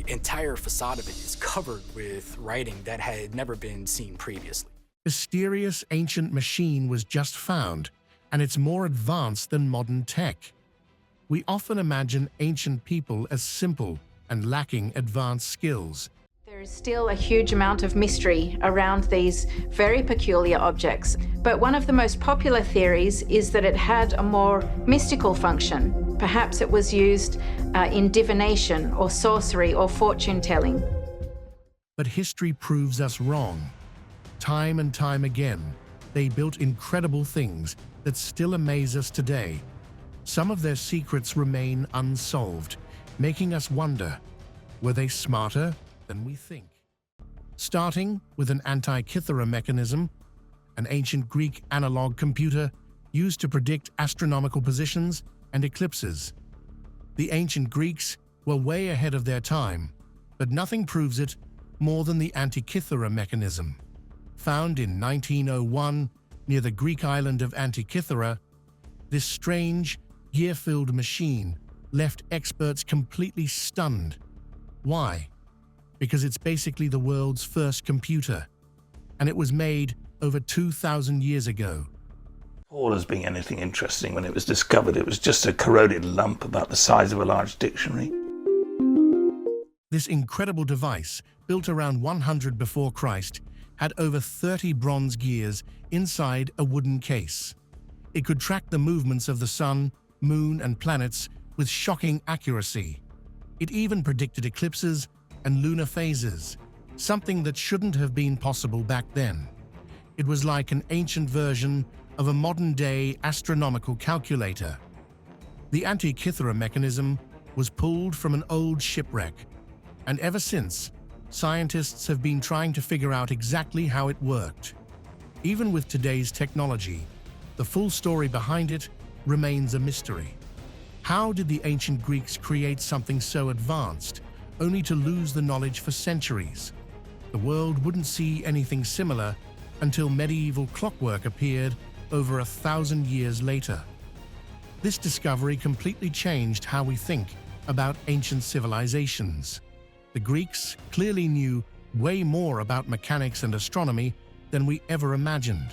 entire facade of it is covered with writing that had never been seen previously. Mysterious ancient machine was just found, and it's more advanced than modern tech. We often imagine ancient people as simple and lacking advanced skills. There is still a huge amount of mystery around these very peculiar objects, but one of the most popular theories is that it had a more mystical function. Perhaps it was used in divination or sorcery or fortune-telling. But history proves us wrong. Time and time again, they built incredible things that still amaze us today. Some of their secrets remain unsolved, making us wonder, were they smarter than we think? Starting with an Antikythera mechanism, an ancient Greek analog computer used to predict astronomical positions and eclipses. The ancient Greeks were way ahead of their time, but nothing proves it more than the Antikythera mechanism. Found in 1901 near the Greek island of Antikythera, this strange, gear-filled machine left experts completely stunned. Why? Because it's basically the world's first computer, and it was made over 2,000 years ago. All as being anything interesting when it was discovered, it was just a corroded lump about the size of a large dictionary. This incredible device, built around 100 before Christ, had over 30 bronze gears inside a wooden case. It could track the movements of the sun, moon, and planets with shocking accuracy. It even predicted eclipses and lunar phases, something that shouldn't have been possible back then. It was like an ancient version of a modern-day astronomical calculator. The Antikythera mechanism was pulled from an old shipwreck, and ever since, scientists have been trying to figure out exactly how it worked. Even with today's technology, the full story behind it remains a mystery. How did the ancient Greeks create something so advanced, only to lose the knowledge for centuries? The world wouldn't see anything similar until medieval clockwork appeared over 1,000 years later. This discovery completely changed how we think about ancient civilizations. The Greeks clearly knew way more about mechanics and astronomy than we ever imagined.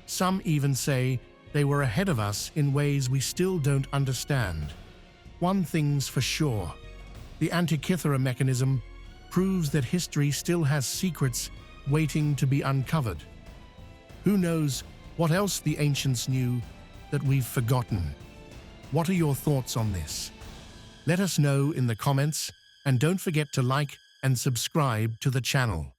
Some even say they were ahead of us in ways we still don't understand. One thing's for sure: the Antikythera mechanism proves that history still has secrets waiting to be uncovered. Who knows what else the ancients knew that we've forgotten? What are your thoughts on this? Let us know in the comments, and don't forget to like and subscribe to the channel.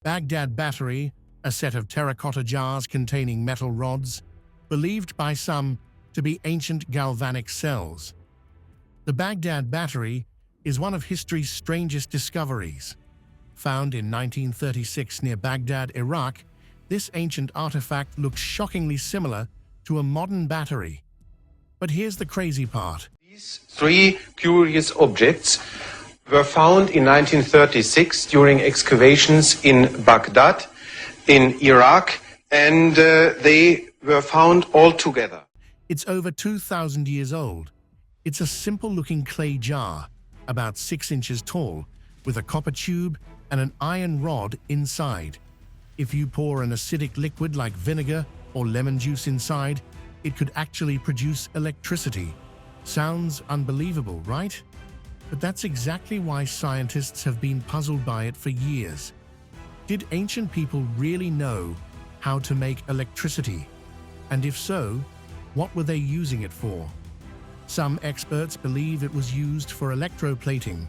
Baghdad battery, a set of terracotta jars containing metal rods, believed by some to be ancient galvanic cells. The Baghdad battery is one of history's strangest discoveries. Found in 1936 near Baghdad, Iraq, this ancient artifact looks shockingly similar to a modern battery. But here's the crazy part. These three curious objects were found in 1936 during excavations in Baghdad, in Iraq, and they were found all together. It's over 2,000 years old. It's a simple-looking clay jar, about 6 inches tall, with a copper tube and an iron rod inside. If you pour an acidic liquid like vinegar or lemon juice inside, it could actually produce electricity. Sounds unbelievable, right? But that's exactly why scientists have been puzzled by it for years. Did ancient people really know how to make electricity? And if so, what were they using it for? Some experts believe it was used for electroplating,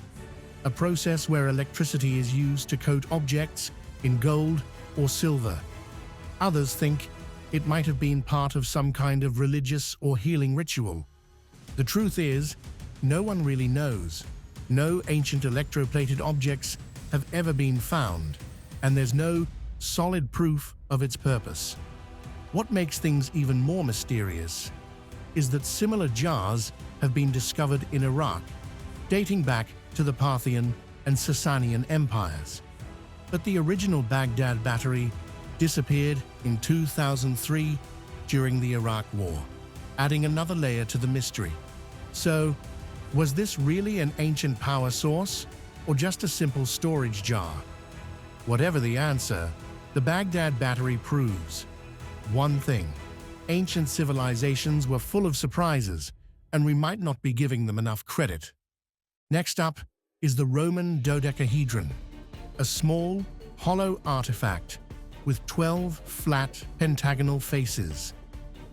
a process where electricity is used to coat objects in gold or silver. Others think it might have been part of some kind of religious or healing ritual. The truth is, no one really knows. No ancient electroplated objects have ever been found, and there's no solid proof of its purpose. What makes things even more mysterious is that similar jars have been discovered in Iraq, dating back to the Parthian and Sasanian empires. But the original Baghdad battery disappeared in 2003 during the Iraq War, adding another layer to the mystery. So, was this really an ancient power source, or just a simple storage jar? Whatever the answer, the Baghdad battery proves one thing: ancient civilizations were full of surprises, and we might not be giving them enough credit. Next up is the Roman dodecahedron, a small, hollow artifact with 12 flat, pentagonal faces,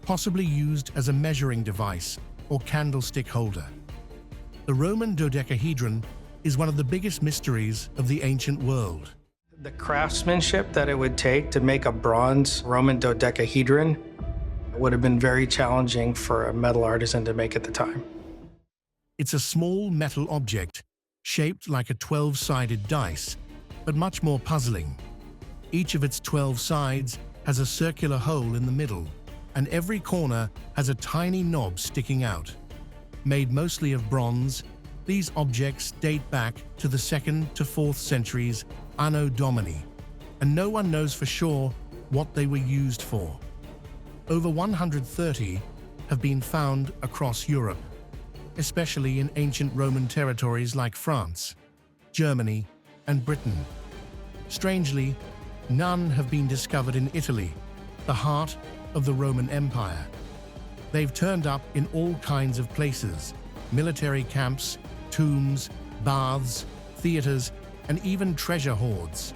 possibly used as a measuring device or candlestick holder. The Roman dodecahedron is one of the biggest mysteries of the ancient world. The craftsmanship that it would take to make a bronze Roman dodecahedron would have been very challenging for a metal artisan to make at the time. It's a small metal object shaped like a 12-sided dice, but much more puzzling. Each of its 12 sides has a circular hole in the middle, and every corner has a tiny knob sticking out. Made mostly of bronze, these objects date back to the 2nd to 4th centuries Anno Domini, and no one knows for sure what they were used for. Over 130 have been found across Europe, especially in ancient Roman territories like France, Germany, and Britain. Strangely, none have been discovered in Italy, the heart of the Roman Empire. They've turned up in all kinds of places: military camps, tombs, baths, theaters, and even treasure hoards.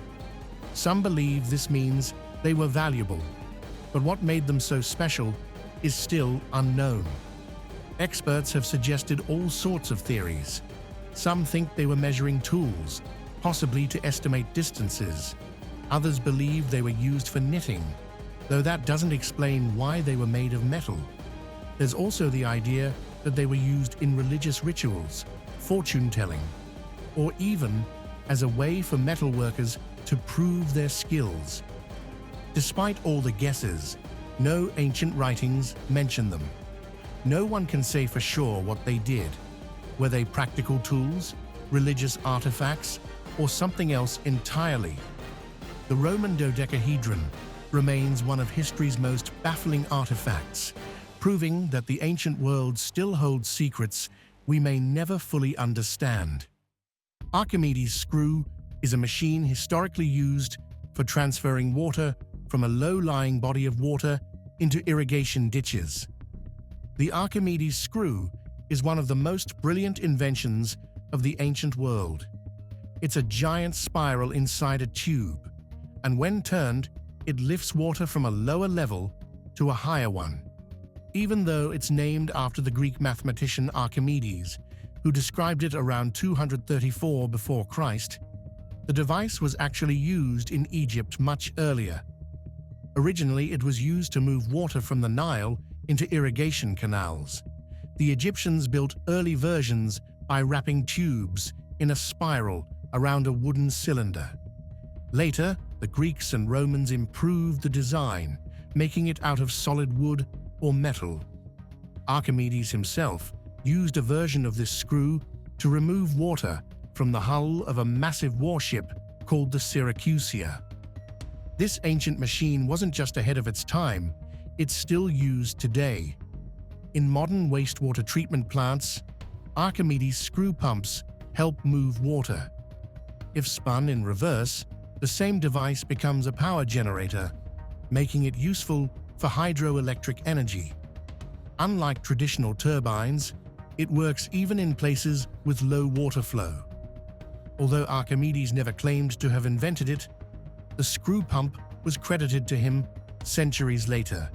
Some believe this means they were valuable, but what made them so special is still unknown. Experts have suggested all sorts of theories. Some think they were measuring tools, possibly to estimate distances. Others believe they were used for knitting, though that doesn't explain why they were made of metal. There's also the idea that they were used in religious rituals, fortune-telling, or even as a way for metalworkers to prove their skills. Despite all the guesses, no ancient writings mention them. No one can say for sure what they did. Were they practical tools, religious artifacts, or something else entirely? The Roman dodecahedron remains one of history's most baffling artifacts, proving that the ancient world still holds secrets we may never fully understand. Archimedes' screw is a machine historically used for transferring water from a low-lying body of water into irrigation ditches. The Archimedes screw is one of the most brilliant inventions of the ancient world. It's a giant spiral inside a tube, and when turned, it lifts water from a lower level to a higher one. Even though it's named after the Greek mathematician Archimedes, who described it around 234 before Christ, the device was actually used in Egypt much earlier. Originally, it was used to move water from the Nile into irrigation canals. The Egyptians built early versions by wrapping tubes in a spiral around a wooden cylinder. Later, the Greeks and Romans improved the design, making it out of solid wood or metal. Archimedes himself used a version of this screw to remove water from the hull of a massive warship called the Syracusia. This ancient machine wasn't just ahead of its time, it's still used today. In modern wastewater treatment plants, Archimedes screw pumps help move water. If spun in reverse, the same device becomes a power generator, making it useful for hydroelectric energy. Unlike traditional turbines, it works even in places with low water flow. Although Archimedes never claimed to have invented it, the screw pump was credited to him centuries later.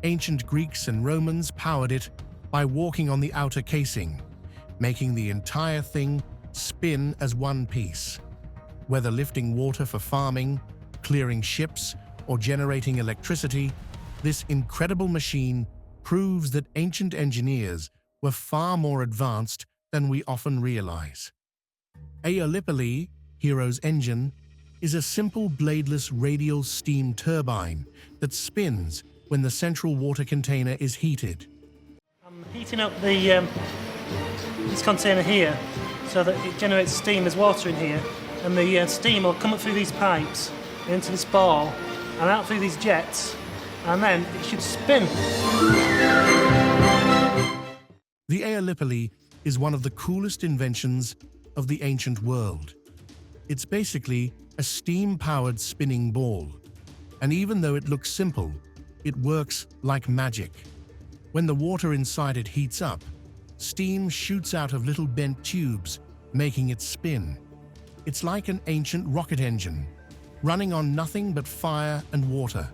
Ancient Greeks and Romans powered it by walking on the outer casing, making the entire thing spin as one piece. Whether lifting water for farming, clearing ships, or generating electricity, this incredible machine proves that ancient engineers were far more advanced than we often realize. Aeolipile, Hero's engine, is a simple bladeless radial steam turbine that spins when the central water container is heated. I'm heating up this container here so that it generates steam. There's water in here, and the steam will come up through these pipes into this ball and out through these jets, and then it should spin. The Aeolipile is one of the coolest inventions of the ancient world. It's basically a steam-powered spinning ball, and even though it looks simple, it works like magic. When the water inside it heats up, steam shoots out of little bent tubes, making it spin. It's like an ancient rocket engine, running on nothing but fire and water.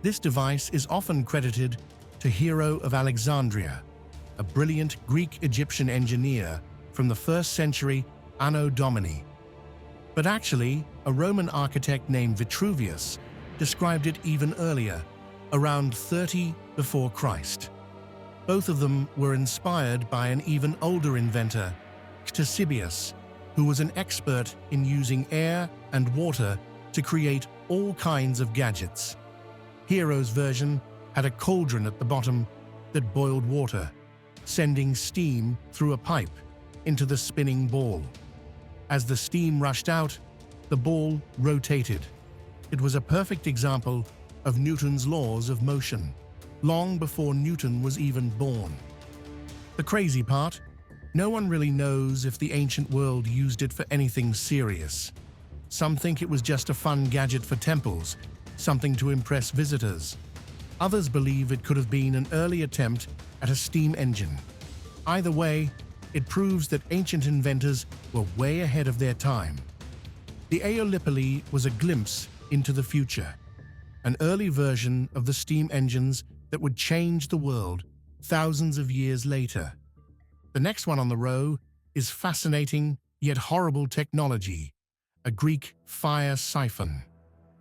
This device is often credited to Hero of Alexandria, a brilliant Greek-Egyptian engineer from the 1st century Anno Domini. But actually, a Roman architect named Vitruvius described it even earlier, around 30 before Christ. Both of them were inspired by an even older inventor, Ctesibius, who was an expert in using air and water to create all kinds of gadgets. Hero's version had a cauldron at the bottom that boiled water, sending steam through a pipe into the spinning ball. As the steam rushed out, the ball rotated. It was a perfect example of Newton's laws of motion, long before Newton was even born. The crazy part, no one really knows if the ancient world used it for anything serious. Some think it was just a fun gadget for temples, something to impress visitors. Others believe it could have been an early attempt at a steam engine. Either way, it proves that ancient inventors were way ahead of their time. The Aeolipile was a glimpse into the future, an early version of the steam engines that would change the world thousands of years later. The next one on the row is fascinating yet horrible technology, a Greek fire siphon,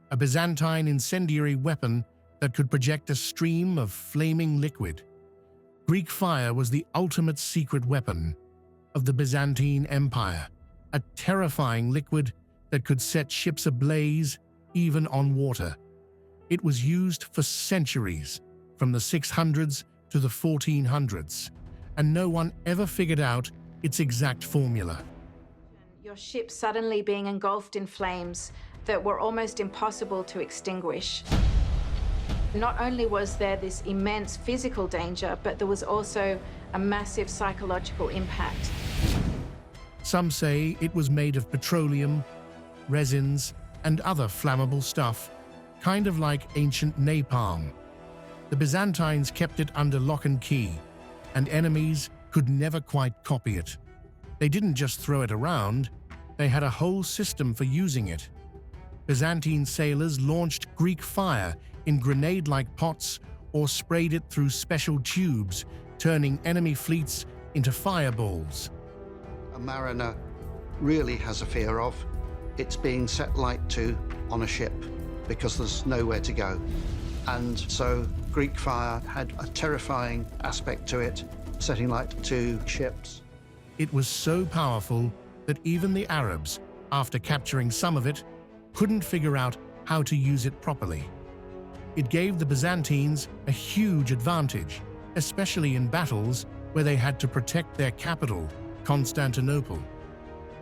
a Byzantine incendiary weapon that could project a stream of flaming liquid. Greek fire was the ultimate secret weapon of the Byzantine Empire, a terrifying liquid that could set ships ablaze even on water. It was used for centuries, from the 600s to the 1400s, and no one ever figured out its exact formula. Your ship suddenly being engulfed in flames that were almost impossible to extinguish. Not only was there this immense physical danger, but there was also a massive psychological impact. Some say it was made of petroleum, resins, and other flammable stuff, kind of like ancient napalm. The Byzantines kept it under lock and key, and enemies could never quite copy it. They didn't just throw it around, they had a whole system for using it. Byzantine sailors launched Greek fire in grenade-like pots or sprayed it through special tubes, turning enemy fleets into fireballs. A mariner really has a fear of it's being set light to on a ship because there's nowhere to go. And so Greek fire had a terrifying aspect to it, setting light to ships. It was so powerful that even the Arabs, after capturing some of it, couldn't figure out how to use it properly. It gave the Byzantines a huge advantage, especially in battles where they had to protect their capital, Constantinople.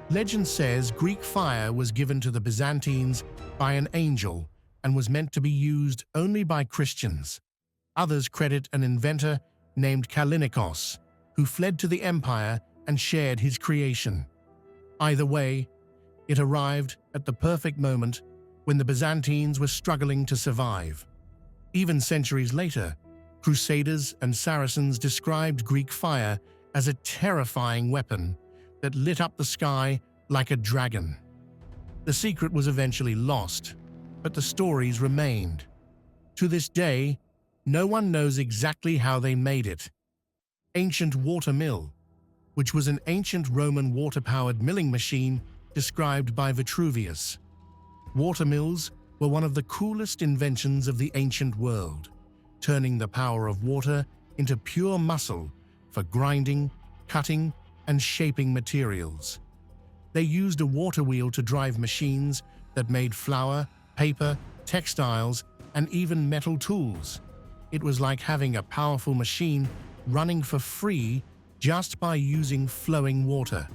Legend says Greek fire was given to the Byzantines by an angel and was meant to be used only by Christians. Others credit an inventor named Kallinikos, who fled to the empire and shared his creation. Either way, it arrived at the perfect moment when the Byzantines were struggling to survive. Even centuries later, Crusaders and Saracens described Greek fire as a terrifying weapon that lit up the sky like a dragon. The secret was eventually lost, but the stories remained. To this day, no one knows exactly how they made it. Ancient water mill, which was an ancient Roman water-powered milling machine described by Vitruvius. Water mills were one of the coolest inventions of the ancient world, turning the power of water into pure muscle for grinding, cutting, and shaping materials. They used a water wheel to drive machines that made flour, paper, textiles, and even metal tools. It was like having a powerful machine running for free just by using flowing water.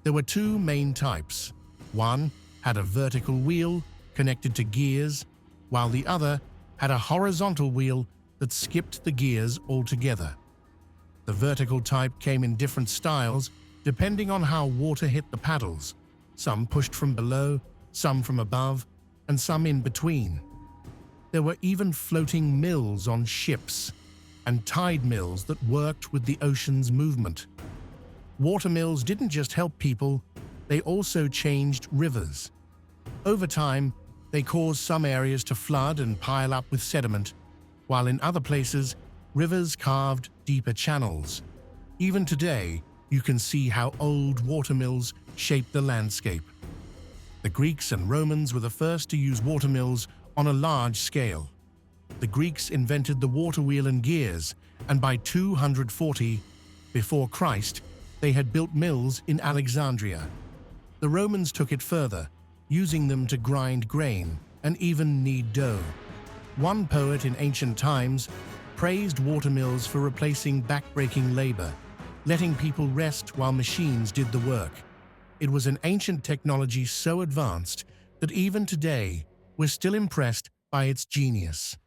There were two main types. One had a vertical wheel connected to gears, while the other had a horizontal wheel that skipped the gears altogether. The vertical type came in different styles depending on how water hit the paddles, some pushed from below, some from above, and some in between. There were even floating mills on ships, and tide mills that worked with the ocean's movement. Water mills didn't just help people, they also changed rivers. Over time, they caused some areas to flood and pile up with sediment, while in other places, rivers carved deeper channels. Even today, you can see how old watermills shaped the landscape. The Greeks and Romans were the first to use watermills on a large scale. The Greeks invented the water wheel and gears, and by 240 before Christ, they had built mills in Alexandria. The Romans took it further, using them to grind grain and even knead dough. One poet in ancient times praised watermills for replacing back-breaking labor, letting people rest while machines did the work. It was an ancient technology so advanced that even today we're still impressed by its genius.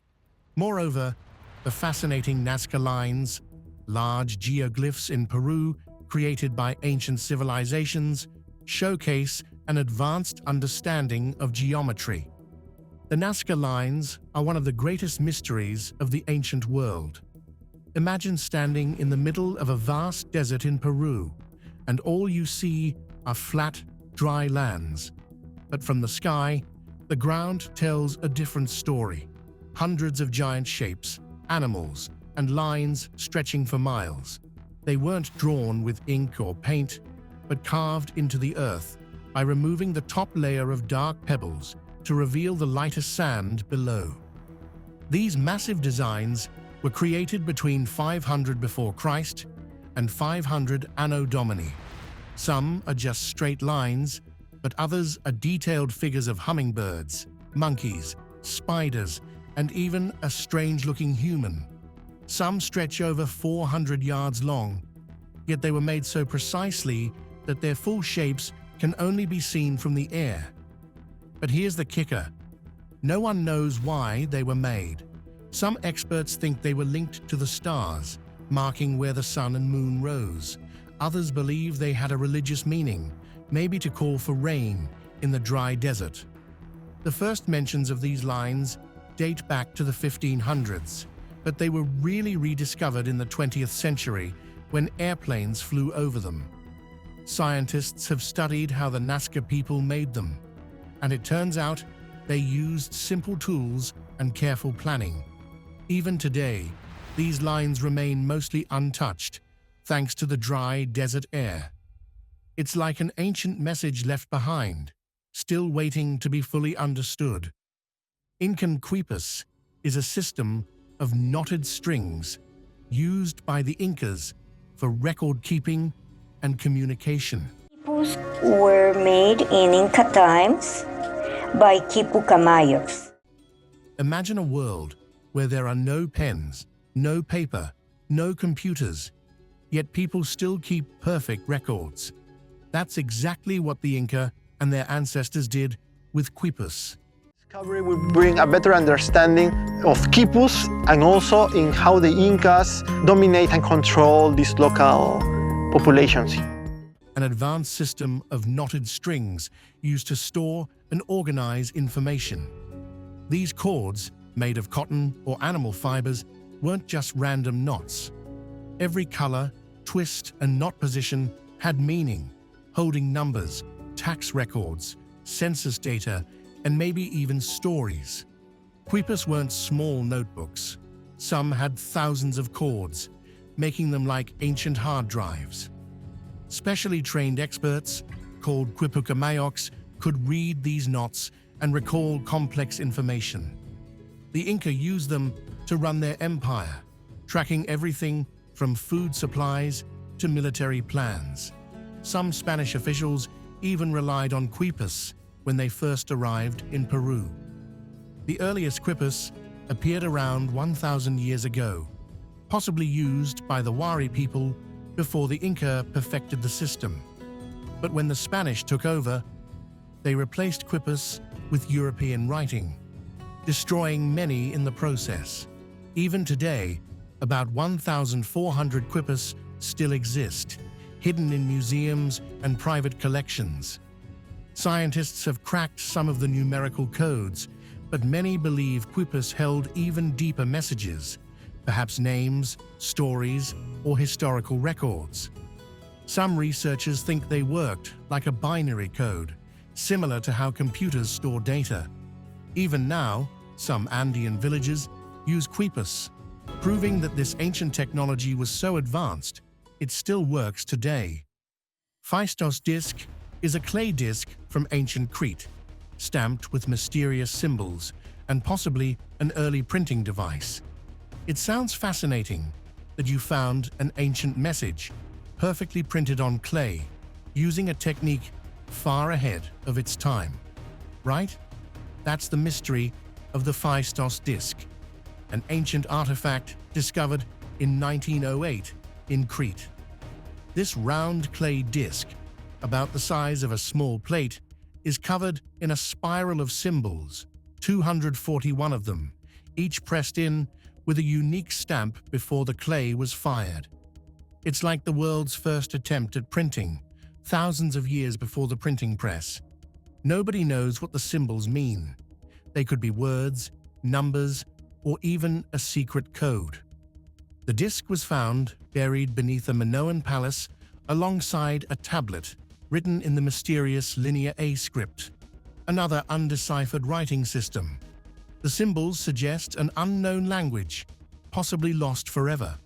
Moreover, the fascinating Nazca lines, large geoglyphs in Peru created by ancient civilizations, showcase an advanced understanding of geometry. The Nazca lines are one of the greatest mysteries of the ancient world. Imagine standing in the middle of a vast desert in Peru, and all you see are flat, dry lands. But from the sky, the ground tells a different story. Hundreds of giant shapes, animals, and lines stretching for miles. They weren't drawn with ink or paint, but carved into the earth by removing the top layer of dark pebbles to reveal the lighter sand below. These massive designs were created between 500 before Christ and 500 Anno Domini. Some are just straight lines, but others are detailed figures of hummingbirds, monkeys, spiders, and even a strange-looking human. Some stretch over 400 yards long, yet they were made so precisely that their full shapes can only be seen from the air. But here's the kicker. No one knows why they were made. Some experts think they were linked to the stars, marking where the sun and moon rose. Others believe they had a religious meaning, maybe to call for rain in the dry desert. The first mentions of these lines date back to the 1500s, but they were really rediscovered in the 20th century when airplanes flew over them. Scientists have studied how the Nazca people made them, and it turns out they used simple tools and careful planning. Even today, these lines remain mostly untouched, thanks to the dry desert air. It's like an ancient message left behind, still waiting to be fully understood. Incan quipus is a system of knotted strings used by the Incas for record-keeping and communication. Quipus were made in Inca times by Quipucamayos. Imagine a world where there are no pens, no paper, no computers, yet people still keep perfect records. That's exactly what the Inca and their ancestors did with quipus. Discovery will bring a better understanding of quipus and also in how the Incas dominate and control these local populations. An advanced system of knotted strings used to store and organize information. These cords, made of cotton or animal fibers, weren't just random knots. Every color, twist, and knot position had meaning, holding numbers, tax records, census data, and maybe even stories. Quipus weren't small notebooks. Some had thousands of cords, making them like ancient hard drives. Specially trained experts, called Quipucamayos, could read these knots and recall complex information. The Inca used them to run their empire, tracking everything from food supplies to military plans. Some Spanish officials even relied on quipus when they first arrived in Peru. The earliest quipus appeared around 1,000 years ago, possibly used by the Wari people before the Inca perfected the system. But when the Spanish took over, they replaced quipus with European writing, destroying many in the process. Even today, about 1,400 quipus still exist, hidden in museums and private collections. Scientists have cracked some of the numerical codes, but many believe Quipus held even deeper messages, perhaps names, stories, or historical records. Some researchers think they worked like a binary code, similar to how computers store data. Even now, some Andean villages use Quipus, proving that this ancient technology was so advanced, it still works today. Phaistos disc is a clay disc from ancient Crete, stamped with mysterious symbols and possibly an early printing device. It sounds fascinating that you found an ancient message perfectly printed on clay using a technique far ahead of its time, right? That's the mystery of the Phaistos disc, an ancient artifact discovered in 1908 in Crete. This round clay disc, about the size of a small plate, is covered in a spiral of symbols, 241 of them, each pressed in with a unique stamp before the clay was fired. It's like the world's first attempt at printing, thousands of years before the printing press. Nobody knows what the symbols mean. They could be words, numbers, or even a secret code. The disc was found buried beneath a Minoan palace alongside a tablet written in the mysterious Linear A script, another undeciphered writing system. The symbols suggest an unknown language, possibly lost forever.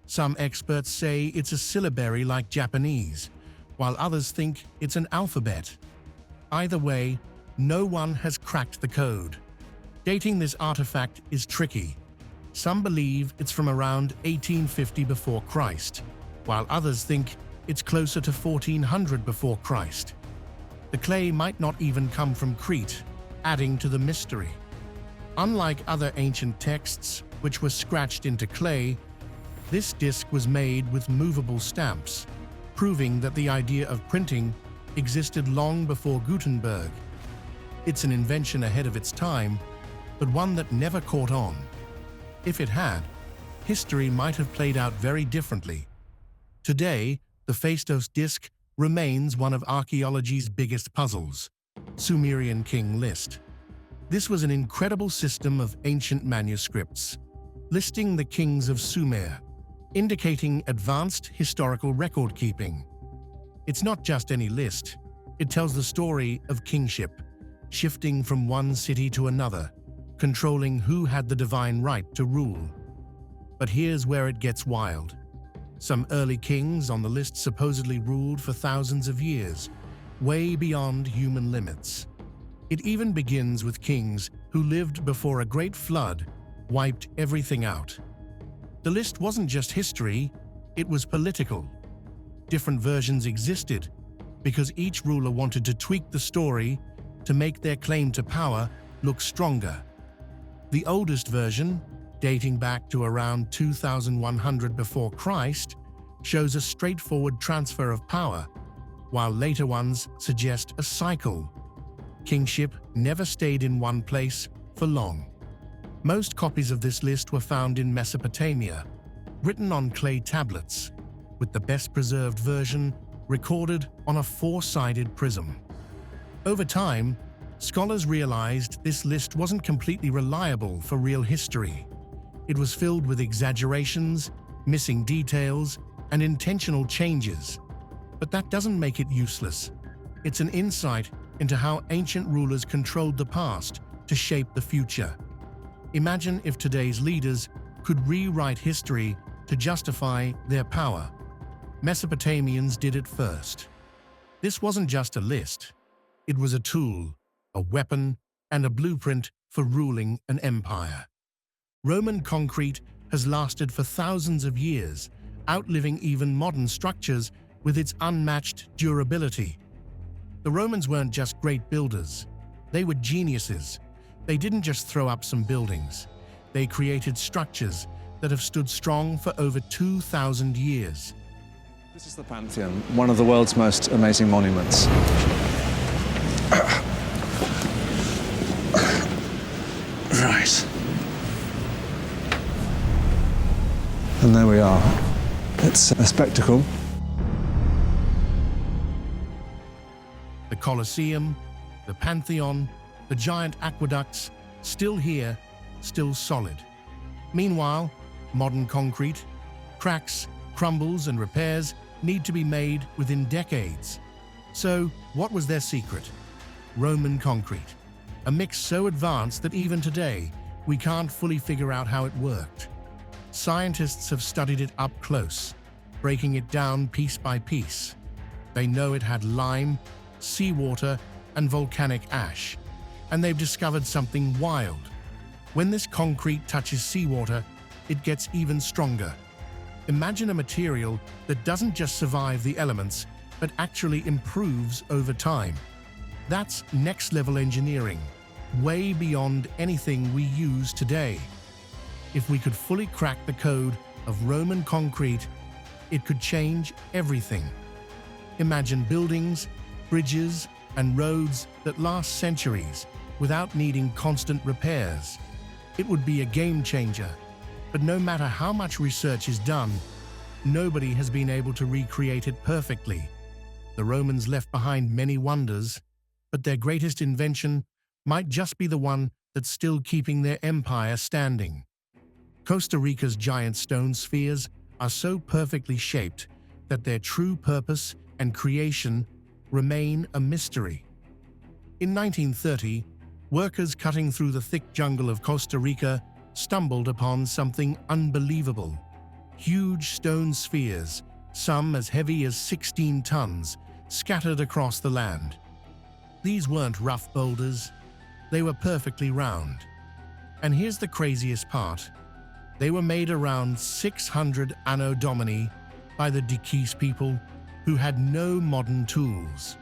Some experts say it's a syllabary like Japanese, while others think it's an alphabet. Either way, no one has cracked the code. Dating this artifact is tricky. Some believe it's from around 1850 before Christ, while others think it's closer to 1400 before Christ. The clay might not even come from Crete, adding to the mystery. Unlike other ancient texts, which were scratched into clay, this disc was made with movable stamps, proving that the idea of printing existed long before Gutenberg. It's an invention ahead of its time, but one that never caught on. If it had, history might have played out very differently. Today, the Phaistos disc remains one of archaeology's biggest puzzles, Sumerian king list. This was an incredible system of ancient manuscripts, listing the kings of Sumer, indicating advanced historical record-keeping. It's not just any list, it tells the story of kingship, shifting from one city to another, controlling who had the divine right to rule. But here's where it gets wild. Some early kings on the list supposedly ruled for thousands of years, way beyond human limits. It even begins with kings who lived before a great flood wiped everything out. The list wasn't just history, it was political. Different versions existed because each ruler wanted to tweak the story to make their claim to power look stronger. The oldest version, dating back to around 2100 before Christ, shows a straightforward transfer of power, while later ones suggest a cycle. Kingship never stayed in one place for long. Most copies of this list were found in Mesopotamia, written on clay tablets, with the best preserved version recorded on a four-sided prism. Over time, scholars realized this list wasn't completely reliable for real history. It was filled with exaggerations, missing details, and intentional changes. But that doesn't make it useless. It's an insight into how ancient rulers controlled the past to shape the future. Imagine if today's leaders could rewrite history to justify their power. Mesopotamians did it first. This wasn't just a list. It was a tool, a weapon, and a blueprint for ruling an empire. Roman concrete has lasted for thousands of years, outliving even modern structures with its unmatched durability. The Romans weren't just great builders. They were geniuses. They didn't just throw up some buildings. They created structures that have stood strong for over 2,000 years. This is the Pantheon, one of the world's most amazing monuments. Right. And there we are. It's a spectacle. Colosseum, the Pantheon, the giant aqueducts, still here, still solid. Meanwhile, modern concrete, cracks, crumbles, and repairs need to be made within decades. So, what was their secret? Roman concrete, a mix so advanced that even today, we can't fully figure out how it worked. Scientists have studied it up close, breaking it down piece by piece. They know it had lime, seawater, and volcanic ash, and they've discovered something wild. When this concrete touches seawater, it gets even stronger. Imagine a material that doesn't just survive the elements, but actually improves over time. That's next-level engineering, way beyond anything we use today. If we could fully crack the code of Roman concrete, it could change everything. Imagine buildings, bridges, and roads that last centuries without needing constant repairs. It would be a game changer, but no matter how much research is done, nobody has been able to recreate it perfectly. The Romans left behind many wonders, but their greatest invention might just be the one that's still keeping their empire standing. Costa Rica's giant stone spheres are so perfectly shaped that their true purpose and creation remain a mystery. In 1930, workers cutting through the thick jungle of Costa Rica stumbled upon something unbelievable. Huge stone spheres, some as heavy as 16 tons, scattered across the land. These weren't rough boulders, they were perfectly round. And here's the craziest part. They were made around 600 Anno Domini by the Dikis people who had no modern tools.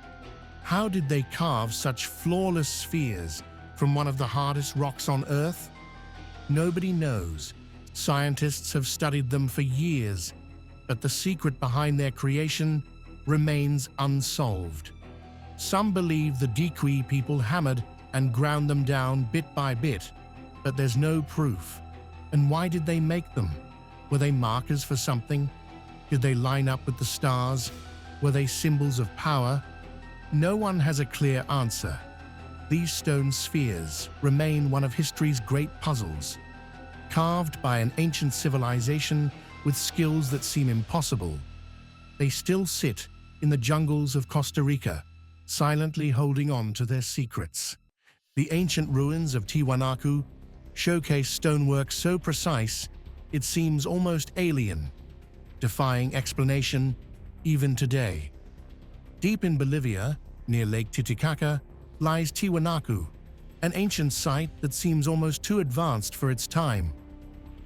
How did they carve such flawless spheres from one of the hardest rocks on Earth? Nobody knows. Scientists have studied them for years, but the secret behind their creation remains unsolved. Some believe the Dikwi people hammered and ground them down bit by bit, but there's no proof. And why did they make them? Were they markers for something? Did they line up with the stars? Were they symbols of power? No one has a clear answer. These stone spheres remain one of history's great puzzles. Carved by an ancient civilization with skills that seem impossible, they still sit in the jungles of Costa Rica, silently holding on to their secrets. The ancient ruins of Tiwanaku showcase stonework so precise it seems almost alien, defying explanation even today. Deep in Bolivia, near Lake Titicaca, lies Tiwanaku, an ancient site that seems almost too advanced for its time.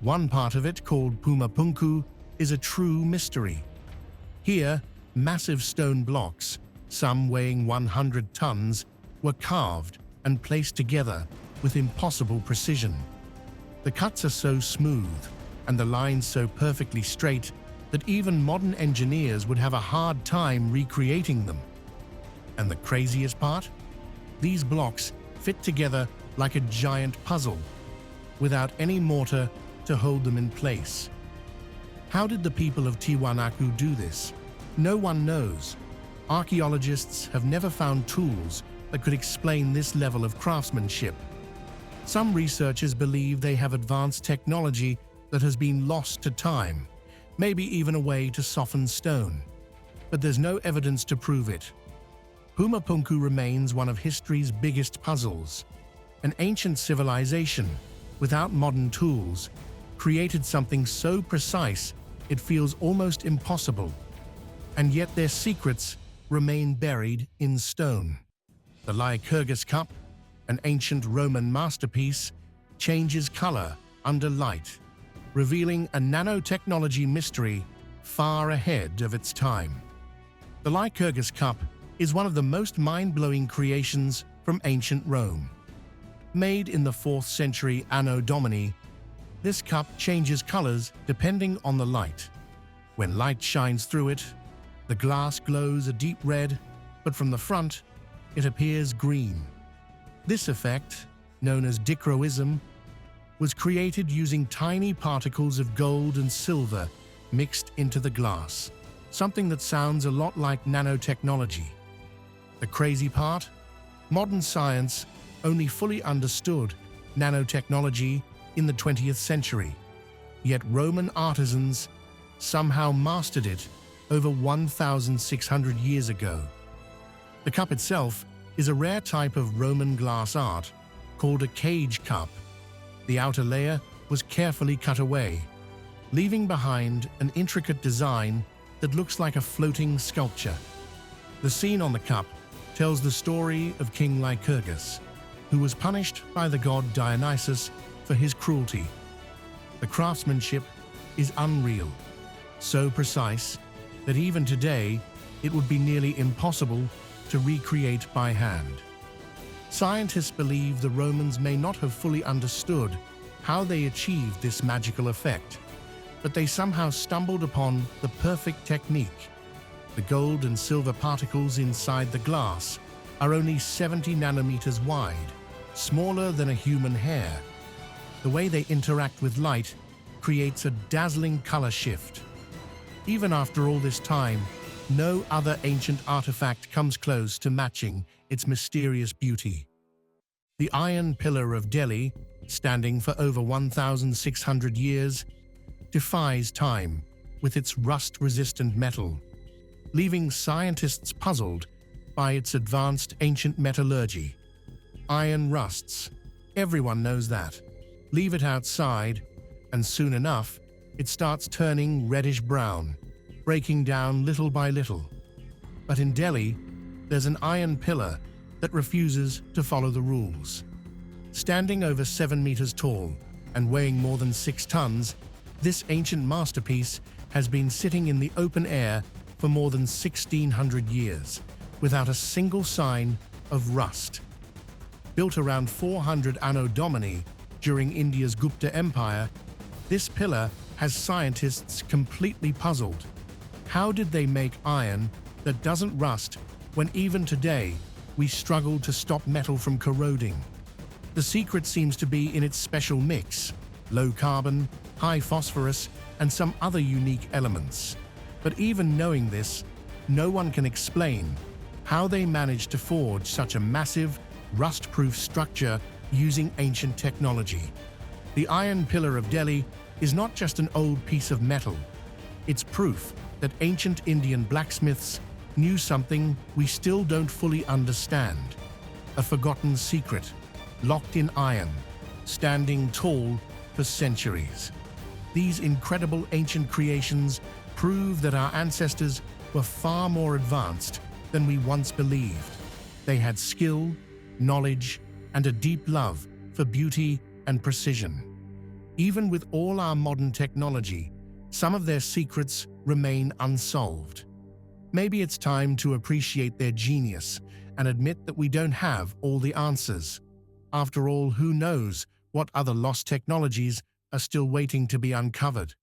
One part of it, called Pumapunku, is a true mystery. Here, massive stone blocks, some weighing 100 tons, were carved and placed together with impossible precision. The cuts are so smooth and the lines so perfectly straight that even modern engineers would have a hard time recreating them. And the craziest part? These blocks fit together like a giant puzzle, without any mortar to hold them in place. How did the people of Tiwanaku do this? No one knows. Archaeologists have never found tools that could explain this level of craftsmanship. Some researchers believe they have advanced technology that has been lost to time, maybe even a way to soften stone. But there's no evidence to prove it. Pumapunku remains one of history's biggest puzzles. An ancient civilization, without modern tools, created something so precise it feels almost impossible. And yet their secrets remain buried in stone. The Lycurgus cup, an ancient Roman masterpiece, changes color under light, revealing a nanotechnology mystery far ahead of its time. The Lycurgus cup is one of the most mind-blowing creations from ancient Rome. Made in the 4th century Anno Domini, this cup changes colors depending on the light. When light shines through it, the glass glows a deep red, but from the front, it appears green. This effect, known as dichroism, was created using tiny particles of gold and silver mixed into the glass, something that sounds a lot like nanotechnology. The crazy part? Modern science only fully understood nanotechnology in the 20th century, yet Roman artisans somehow mastered it over 1,600 years ago. The cup itself is a rare type of Roman glass art called a cage cup. The outer layer was carefully cut away, leaving behind an intricate design that looks like a floating sculpture. The scene on the cup tells the story of King Lycurgus, who was punished by the god Dionysus for his cruelty. The craftsmanship is unreal, so precise that even today it would be nearly impossible to recreate by hand. Scientists believe the Romans may not have fully understood how they achieved this magical effect, but they somehow stumbled upon the perfect technique. The gold and silver particles inside the glass are only 70 nanometers wide, smaller than a human hair. The way they interact with light creates a dazzling color shift. Even after all this time, no other ancient artifact comes close to matching its mysterious beauty. The Iron Pillar of Delhi, standing for over 1,600 years, defies time with its rust-resistant metal, leaving scientists puzzled by its advanced ancient metallurgy. Iron rusts. Everyone knows that. Leave it outside, and soon enough, it starts turning reddish-brown, breaking down little by little. But in Delhi, there's an iron pillar that refuses to follow the rules. Standing over 7 meters tall and weighing more than 6 tons, this ancient masterpiece has been sitting in the open air for more than 1,600 years, without a single sign of rust. Built around 400 Anno Domini during India's Gupta Empire, this pillar has scientists completely puzzled. How did they make iron that doesn't rust when even today we struggle to stop metal from corroding? The secret seems to be in its special mix: low carbon, high phosphorus, and some other unique elements. But even knowing this, no one can explain how they managed to forge such a massive, rust-proof structure using ancient technology. The Iron Pillar of Delhi is not just an old piece of metal. It's proof that ancient Indian blacksmiths knew something we still don't fully understand. A forgotten secret, locked in iron, standing tall for centuries. These incredible ancient creations prove that our ancestors were far more advanced than we once believed. They had skill, knowledge, and a deep love for beauty and precision. Even with all our modern technology, some of their secrets remain unsolved. Maybe it's time to appreciate their genius and admit that we don't have all the answers. After all, who knows what other lost technologies are still waiting to be uncovered?